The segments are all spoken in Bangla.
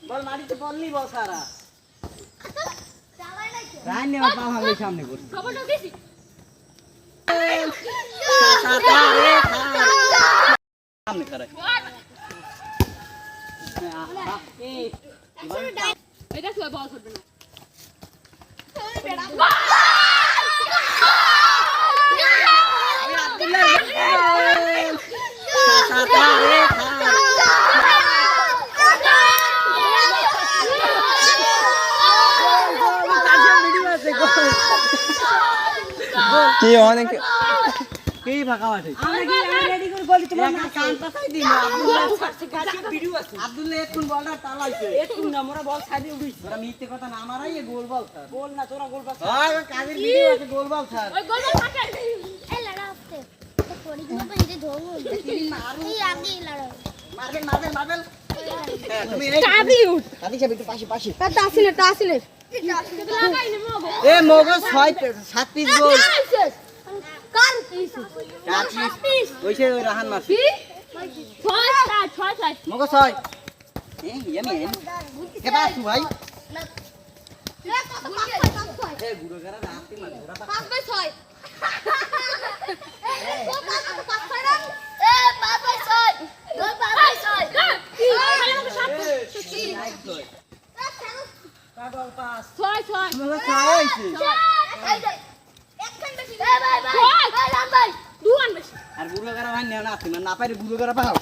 বল মাটিতে বললি বল সারা রান নেওয়া পা ভাঙলে সামনে করছি সামনে করাই এটা কি বল করবে না কি অনেক কি ফাঁকা মাঠে আমরা রেডি করে বলি তোমার একটা কানটা চাই দিন আব্দুল্লাহ ভিডিও আছে আব্দুল্লাহ এখন বলটা টালাইছে একটু না মোরা বল সাইডে উঠিস তোরা মিথ্যে কথা না মারাই এ গোল বল স্যার বল না তোরা গোল পাস কাজের ভিডিও আছে গোল বল স্যার ওই গোল থাকে এই লড়া হচ্ছে তো পড়ি না তো হিতে ধরো এই আগে লড়া মারবেল হ্যাঁ তুমি এই কাবলি উঠ কাদি যাবে একটু পাশে তা আসিলে লাগাই নে মগো এ মগজ 7 পিস গোল কার পিস 4 পিস ওইছে ওই রাহান মারছে কি ছয় মগজ 6 ইয়ামি কে বাস ভাই এ গুড়ো করা রাতে মার ওরা 5 বাই 6 পাগল পাস মগজ 6 হইছে আর গুড়ো করা ভাই নেও না আপনি না পাইরে গুড়ো করা পাও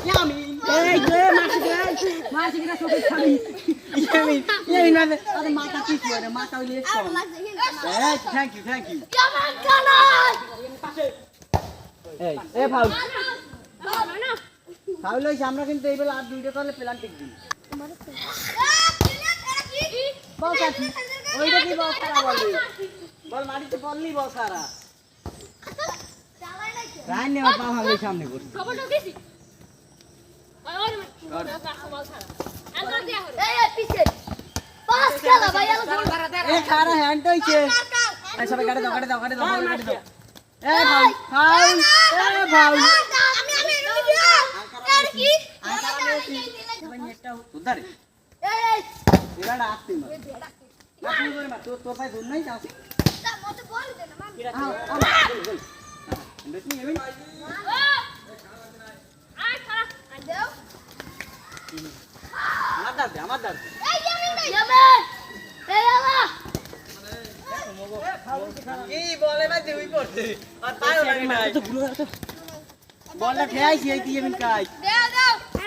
ইয়ামি এই যে মাসি কিনা চোখে খালি ইয়ামি না আরে মাথা পিছ করে মাথা হইলে কম থ্যাংক ইউ এই ফাউল ফাউল হইছে আমরা কিন্তু এই বেলা আর দুইটা করলে পেনাল্টি দিই বল কাটি ওইটা কি বল সারা বল মাটিতে বললি বল সারা রান নেওয়া পা ভাঙলে সামনে করছি খবরটা দিছি ওই বল ছাড়া আন্দর দিয়া হলো এ খারা হ্যান্ড হইছে এই সবাই গাড়ি দাও এ ফাউল উদ্ধারে এরাডা আসছে না আপনি করে মা তো পাই দূর নাই যাও দেখনি এমন আয় ছাড়া আন্দর আমার দাদ এই বলে না দুই পড়ছে আর পায়ও লাগে না বলটা খেয়াইছি এই দিয়ে মিন কাই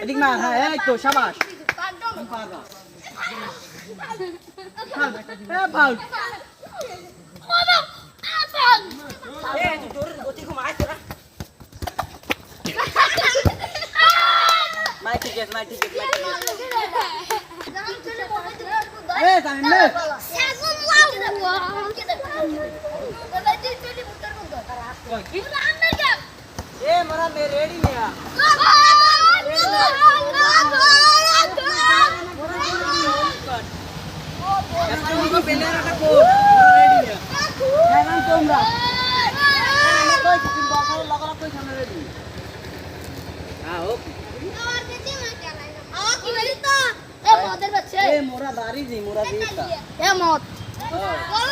এদিক না হ্যাঁ এই তো শাবাশ পাগা এ ফাউল এই তোর গতি কম আয় তোরা মাই ঠিক আছে এ জানেন না এ মরা মে রেডি মিয়া এতটুকু বেলেরাটা কো রেডি মিয়া হ্যাঁ তোমরা আমরা কই তিন বছর লাগা কই সামনে রেডি হ্যাঁ ওকে এ মোরা বাড়ি জি মোরা দিতা এ মত হ্যাঁ